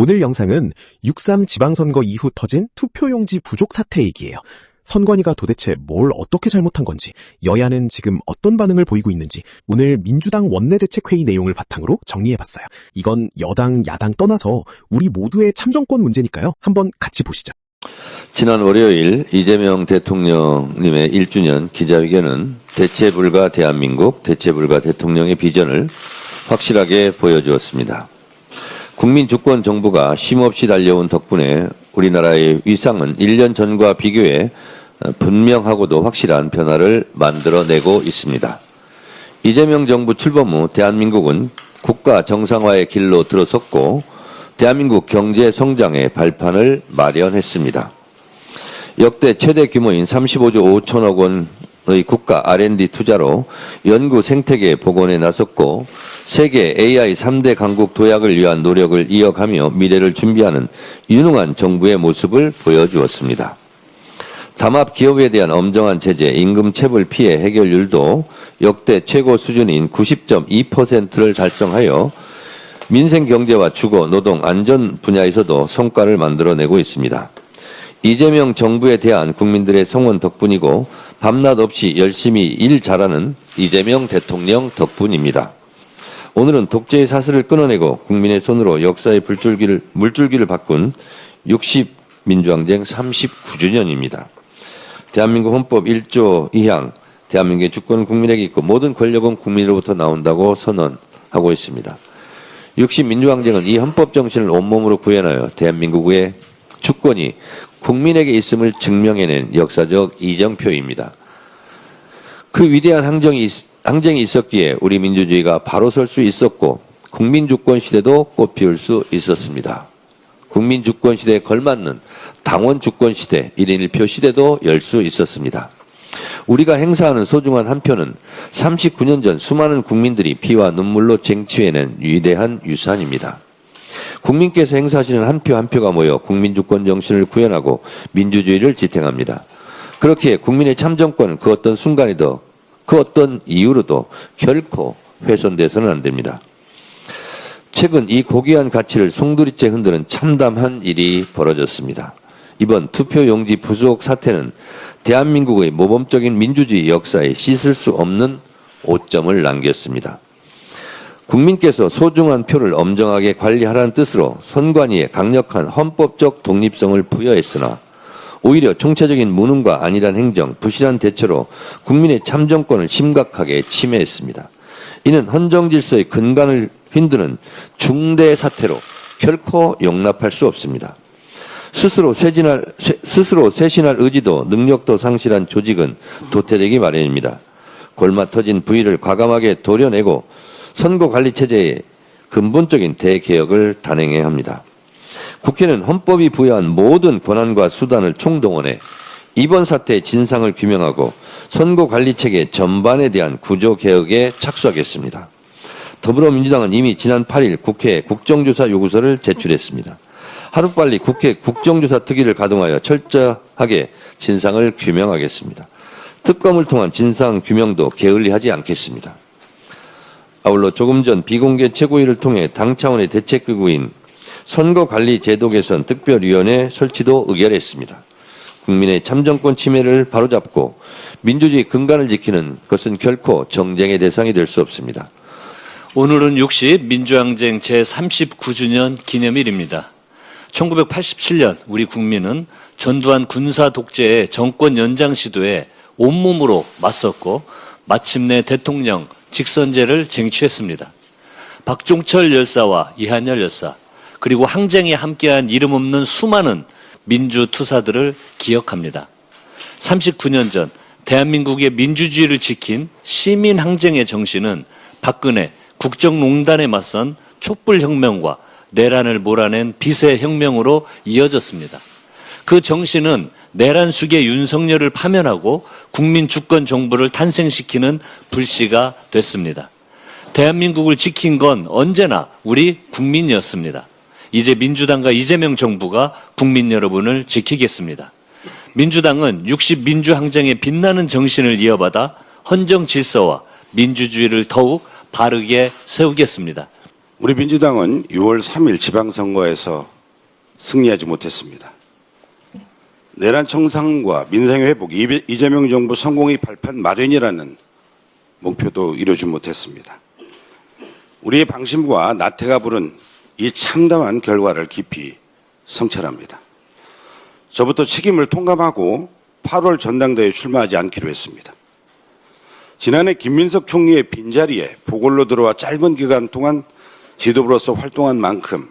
오늘 영상은 6.3 지방선거 이후 터진 투표용지 부족 사태 얘기예요. 선관위가 도대체 뭘 어떻게 잘못한 건지, 여야는 지금 어떤 반응을 보이고 있는지 오늘 민주당 원내대책회의 내용을 바탕으로 정리해봤어요. 이건 여당, 야당 떠나서 우리 모두의 참정권 문제니까요. 한번 같이 보시죠. 지난 월요일 이재명 대통령님의 1주년 기자회견은 대체불가 대한민국, 대체불가 대통령의 비전을 확실하게 보여주었습니다. 국민주권 정부가 쉼없이 달려온 덕분에 우리나라의 위상은 1년 전과 비교해 분명하고도 확실한 변화를 만들어내고 있습니다. 이재명 정부 출범 후 대한민국은 국가 정상화의 길로 들어섰고 대한민국 경제 성장의 발판을 마련했습니다. 역대 최대 규모인 35조 5천억 원의 국가 R&D 투자로 연구 생태계 복원에 나섰고 세계 AI 3대 강국 도약을 위한 노력을 이어가며 미래를 준비하는 유능한 정부의 모습을 보여주었습니다. 담합 기업에 대한 엄정한 제재, 임금 체불 피해 해결률도 역대 최고 수준인 90.2%를 달성하여 민생 경제와 주거, 노동, 안전 분야에서도 성과를 만들어내고 있습니다. 이재명 정부에 대한 국민들의 성원 덕분이고 밤낮 없이 열심히 일 잘하는 이재명 대통령 덕분입니다. 오늘은 독재의 사슬을 끊어내고 국민의 손으로 역사의 물줄기를 바꾼 60 민주항쟁 39주년입니다. 대한민국 헌법 1조 2항 대한민국의 주권은 국민에게 있고 모든 권력은 국민으로부터 나온다고 선언하고 있습니다. 60 민주항쟁은 이 헌법 정신을 온몸으로 구현하여 대한민국의 주권이 국민에게 있음을 증명해낸 역사적 이정표입니다. 그 위대한 항쟁이 있었기에 우리 민주주의가 바로 설 수 있었고 국민주권 시대도 꽃피울 수 있었습니다. 국민주권 시대에 걸맞는 당원주권 시대, 1인 1표 시대도 열 수 있었습니다. 우리가 행사하는 소중한 한 표는 39년 전 수많은 국민들이 피와 눈물로 쟁취해낸 위대한 유산입니다. 국민께서 행사하시는 한 표 한 표가 모여 국민주권 정신을 구현하고 민주주의를 지탱합니다. 그렇기에 국민의 참정권은 그 어떤 순간에도 그 어떤 이유로도 결코 훼손돼서는 안 됩니다. 최근 이 고귀한 가치를 송두리째 흔드는 참담한 일이 벌어졌습니다. 이번 투표용지 부족 사태는 대한민국의 모범적인 민주주의 역사에 씻을 수 없는 오점을 남겼습니다. 국민께서 소중한 표를 엄정하게 관리하라는 뜻으로 선관위에 강력한 헌법적 독립성을 부여했으나 오히려 총체적인 무능과 안일한 행정, 부실한 대처로 국민의 참정권을 심각하게 침해했습니다. 이는 헌정질서의 근간을 흔드는 중대 사태로 결코 용납할 수 없습니다. 스스로 쇄신할 의지도 능력도 상실한 조직은 도태되기 마련입니다. 골마 터진 부위를 과감하게 도려내고 선거관리체제의 근본적인 대개혁을 단행해야 합니다. 국회는 헌법이 부여한 모든 권한과 수단을 총동원해 이번 사태의 진상을 규명하고 선거관리체계 전반에 대한 구조개혁에 착수하겠습니다. 더불어민주당은 이미 지난 8일 국회에 국정조사 요구서를 제출했습니다. 하루빨리 국회 국정조사 특위를 가동하여 철저하게 진상을 규명하겠습니다. 특검을 통한 진상 규명도 게을리하지 않겠습니다. 아울러 조금 전 비공개 최고위를 통해 당 차원의 대책기구인 선거관리제도 개선 특별위원회 설치도 의결했습니다. 국민의 참정권 침해를 바로잡고 민주주의 근간을 지키는 것은 결코 정쟁의 대상이 될 수 없습니다. 오늘은 60 민주항쟁 제39주년 기념일입니다. 1987년 우리 국민은 전두환 군사 독재의 정권 연장 시도에 온몸으로 맞섰고 마침내 대통령 직선제를 쟁취했습니다. 박종철 열사와 이한열 열사 그리고 항쟁에 함께한 이름 없는 수많은 민주투사들을 기억합니다. 39년 전 대한민국의 민주주의를 지킨 시민항쟁의 정신은 박근혜 국정농단에 맞선 촛불혁명과 내란을 몰아낸 비세혁명으로 이어졌습니다. 그 정신은 내란 수계 윤석열을 파면하고 국민주권 정부를 탄생시키는 불씨가 됐습니다. 대한민국을 지킨 건 언제나 우리 국민이었습니다. 이제 민주당과 이재명 정부가 국민 여러분을 지키겠습니다. 민주당은 60 민주항쟁의 빛나는 정신을 이어받아 헌정 질서와 민주주의를 더욱 바르게 세우겠습니다. 우리 민주당은 6월 3일 지방선거에서 승리하지 못했습니다. 내란 청산과 민생 회복, 이재명 정부 성공의 발판 마련이라는 목표도 이루지 못했습니다. 우리의 방심과 나태가 부른 이 참담한 결과를 깊이 성찰합니다. 저부터 책임을 통감하고 8월 전당대회에 출마하지 않기로 했습니다. 지난해 김민석 총리의 빈자리에 보궐로 들어와 짧은 기간 동안 지도부로서 활동한 만큼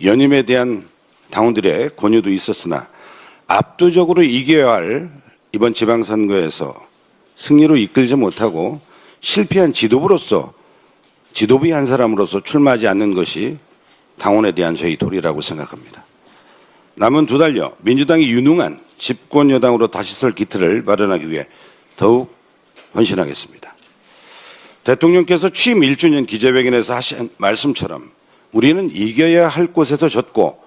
연임에 대한 당원들의 권유도 있었으나 압도적으로 이겨야 할 이번 지방선거에서 승리로 이끌지 못하고 실패한 지도부로서 지도부의 한 사람으로서 출마하지 않는 것이 당원에 대한 저희 도리라고 생각합니다. 남은 2달여 민주당이 유능한 집권 여당으로 다시 설 기틀을 마련하기 위해 더욱 헌신하겠습니다. 대통령께서 취임 1주년 기자회견에서 하신 말씀처럼 우리는 이겨야 할 곳에서 졌고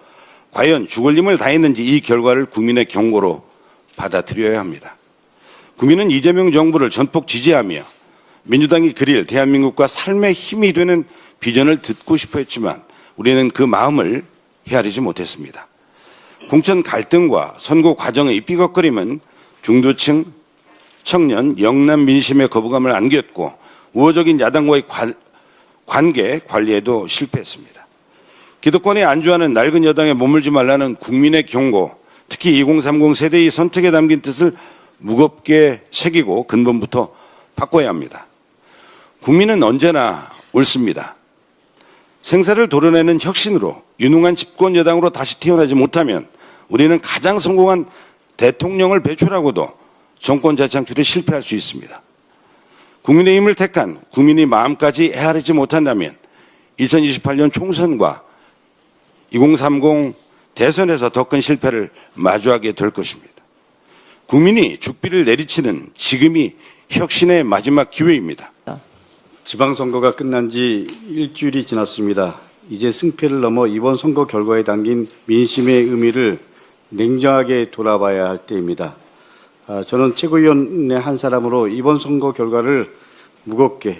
과연 죽을 힘을 다했는지 이 결과를 국민의 경고로 받아들여야 합니다. 국민은 이재명 정부를 전폭 지지하며 민주당이 그릴 대한민국과 삶의 힘이 되는 비전을 듣고 싶어 했지만 우리는 그 마음을 헤아리지 못했습니다. 공천 갈등과 선거 과정의 삐걱거림은 중도층, 청년, 영남 민심의 거부감을 안겼고 우호적인 야당과의 관계 관리에도 실패했습니다. 기득권에 안주하는 낡은 여당에 머물지 말라는 국민의 경고, 특히 2030 세대의 선택에 담긴 뜻을 무겁게 새기고 근본부터 바꿔야 합니다. 국민은 언제나 옳습니다. 생사를 도려내는 혁신으로 유능한 집권 여당으로 다시 태어나지 못하면 우리는 가장 성공한 대통령을 배출하고도 정권 재창출에 실패할 수 있습니다. 국민의힘을 택한 국민의 마음까지 헤아리지 못한다면 2028년 총선과 2030 대선에서 더 큰 실패를 마주하게 될 것입니다. 국민이 죽비를 내리치는 지금이 혁신의 마지막 기회입니다. 지방선거가 끝난 지 일주일이 지났습니다. 이제 승패를 넘어 이번 선거 결과에 담긴 민심의 의미를 냉정하게 돌아봐야 할 때입니다. 저는 최고위원의 한 사람으로 이번 선거 결과를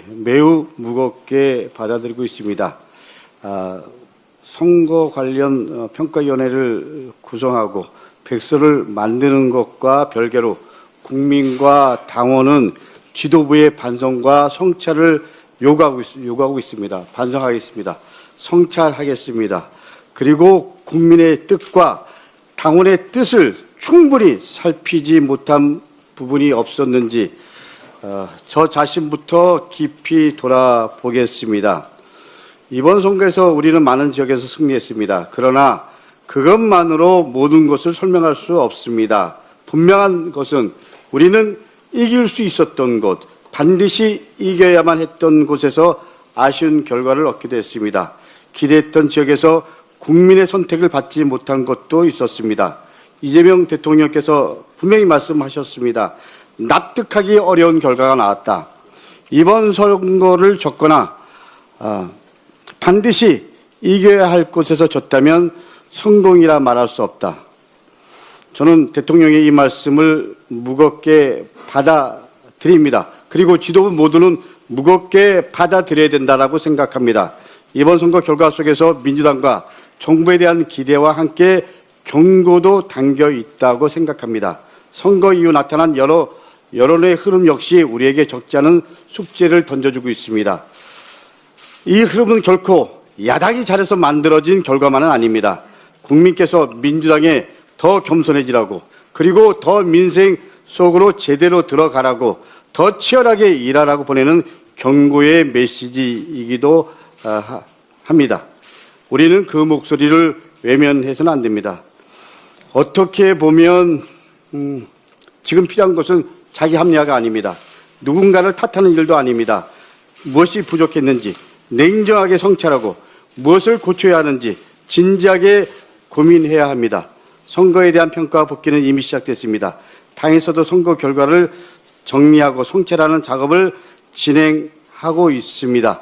매우 무겁게 받아들이고 있습니다. 선거 관련 평가위원회를 구성하고 백서를 만드는 것과 별개로 국민과 당원은 지도부의 반성과 성찰을 요구하고 있습니다. 반성하겠습니다. 성찰하겠습니다. 그리고 국민의 뜻과 당원의 뜻을 충분히 살피지 못한 부분이 없었는지 저 자신부터 깊이 돌아보겠습니다. 이번 선거에서 우리는 많은 지역에서 승리했습니다. 그러나 그것만으로 모든 것을 설명할 수 없습니다. 분명한 것은 우리는 이길 수 있었던 곳, 반드시 이겨야만 했던 곳에서 아쉬운 결과를 얻게 됐습니다. 기대했던 지역에서 국민의 선택을 받지 못한 것도 있었습니다. 이재명 대통령께서 분명히 말씀하셨습니다. 납득하기 어려운 결과가 나왔다. 이번 선거를 졌거나 반드시 이겨야 할 곳에서 졌다면 성공이라 말할 수 없다. 저는 대통령의 이 말씀을 무겁게 받아들입니다. 그리고 지도부 모두는 무겁게 받아들여야 된다고 생각합니다. 이번 선거 결과 속에서 민주당과 정부에 대한 기대와 함께 경고도 담겨 있다고 생각합니다. 선거 이후 나타난 여론의 흐름 역시 우리에게 적지 않은 숙제를 던져주고 있습니다. 이 흐름은 결코 야당이 잘해서 만들어진 결과만은 아닙니다. 국민께서 민주당에 더 겸손해지라고, 그리고 더 민생 속으로 제대로 들어가라고, 더 치열하게 일하라고 보내는 경고의 메시지이기도 합니다. 우리는 그 목소리를 외면해서는 안 됩니다. 어떻게 보면 지금 필요한 것은 자기 합리화가 아닙니다. 누군가를 탓하는 일도 아닙니다. 무엇이 부족했는지 냉정하게 성찰하고 무엇을 고쳐야 하는지 진지하게 고민해야 합니다. 선거에 대한 평가와 복귀는 이미 시작됐습니다. 당에서도 선거 결과를 정리하고 성찰하는 작업을 진행하고 있습니다.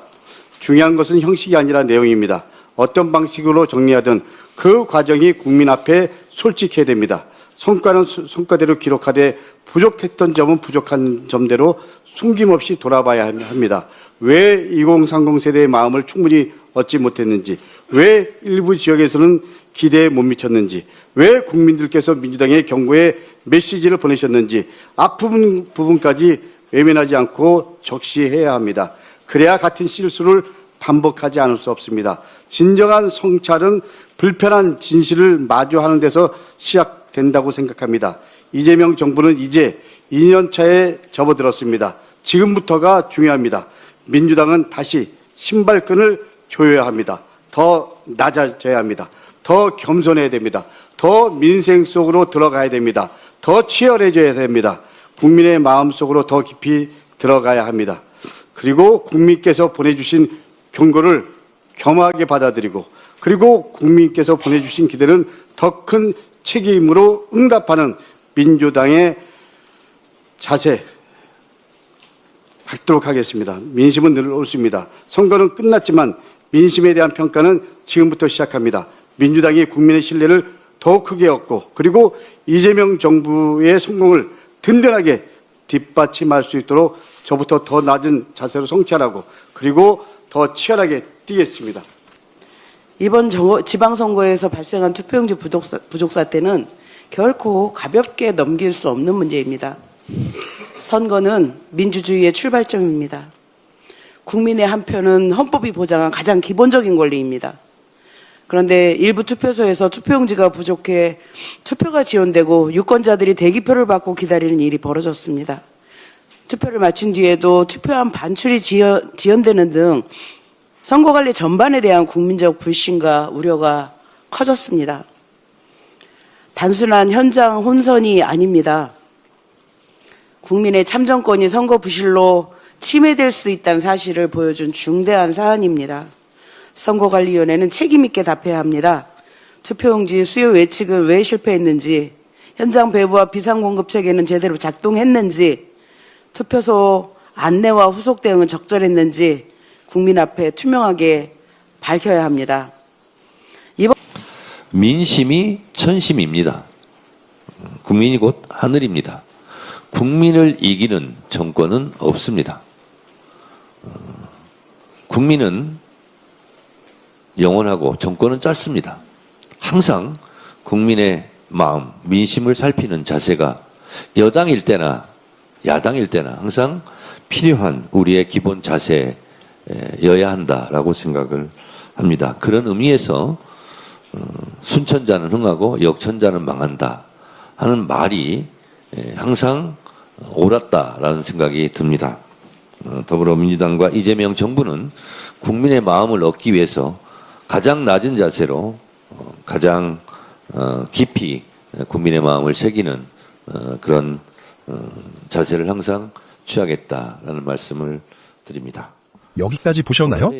중요한 것은 형식이 아니라 내용입니다. 어떤 방식으로 정리하든 그 과정이 국민 앞에 솔직해야 됩니다. 성과는 성과대로 기록하되 부족했던 점은 부족한 점대로 숨김없이 돌아봐야 합니다. 왜 2030 세대의 마음을 충분히 얻지 못했는지, 왜 일부 지역에서는 기대에 못 미쳤는지, 왜 국민들께서 민주당의 경고에 메시지를 보내셨는지 앞부분 부분까지 외면하지 않고 적시해야 합니다. 그래야 같은 실수를 반복하지 않을 수 없습니다. 진정한 성찰은 불편한 진실을 마주하는 데서 시작된다고 생각합니다. 이재명 정부는 이제 2년 차에 접어들었습니다. 지금부터가 중요합니다. 민주당은 다시 신발끈을 조여야 합니다. 더 낮아져야 합니다. 더 겸손해야 됩니다. 더 민생 속으로 들어가야 됩니다. 더 치열해져야 됩니다. 국민의 마음속으로 더 깊이 들어가야 합니다. 그리고 국민께서 보내주신 경고를 겸허하게 받아들이고, 그리고 국민께서 보내주신 기대는 더 큰 책임으로 응답하는 민주당의 자세 갖도록 하겠습니다. 민심은 늘 옳습니다. 선거는 끝났지만 민심에 대한 평가는 지금부터 시작합니다. 민주당이 국민의 신뢰를 더 크게 얻고, 그리고 이재명 정부의 성공을 든든하게 뒷받침할 수 있도록 저부터 더 낮은 자세로 성찰하고, 그리고 더 치열하게 뛰겠습니다. 이번 지방선거에서 발생한 투표용지 부족 사태는 결코 가볍게 넘길 수 없는 문제입니다. 선거는 민주주의의 출발점입니다. 국민의 한 표는 헌법이 보장한 가장 기본적인 권리입니다. 그런데 일부 투표소에서 투표용지가 부족해 투표가 지연되고 유권자들이 대기표를 받고 기다리는 일이 벌어졌습니다. 투표를 마친 뒤에도 투표함 반출이 지연되는 등 선거관리 전반에 대한 국민적 불신과 우려가 커졌습니다. 단순한 현장 혼선이 아닙니다. 국민의 참정권이 선거 부실로 침해될 수 있다는 사실을 보여준 중대한 사안입니다. 선거관리위원회는 책임 있게 답해야 합니다. 투표용지 수요 예측은 왜 실패했는지, 현장 배부와 비상공급 체계는 제대로 작동했는지, 투표소 안내와 후속 대응은 적절했는지 국민 앞에 투명하게 밝혀야 합니다. 민심이 천심입니다. 국민이 곧 하늘입니다. 국민을 이기는 정권은 없습니다. 국민은 영원하고 정권은 짧습니다. 항상 국민의 마음, 민심을 살피는 자세가 여당일 때나 야당일 때나 항상 필요한 우리의 기본 자세여야 한다라고 생각을 합니다. 그런 의미에서 순천자는 흥하고 역천자는 망한다 하는 말이 항상 옳았다라는 생각이 듭니다. 더불어민주당과 이재명 정부는 국민의 마음을 얻기 위해서 가장 낮은 자세로 가장 깊이 국민의 마음을 새기는 그런 자세를 항상 취하겠다라는 말씀을 드립니다. 여기까지 보셨나요?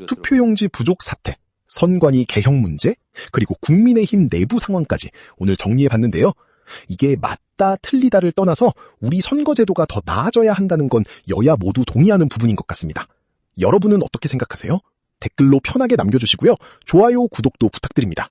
투표용지 부족 사태, 선관위 개혁 문제, 그리고 국민의힘 내부 상황까지 오늘 정리해봤는데요. 이게 맞다 틀리다를 떠나서 우리 선거제도가 더 나아져야 한다는 건 여야 모두 동의하는 부분인 것 같습니다. 여러분은 어떻게 생각하세요? 댓글로 편하게 남겨주시고요. 좋아요, 구독도 부탁드립니다.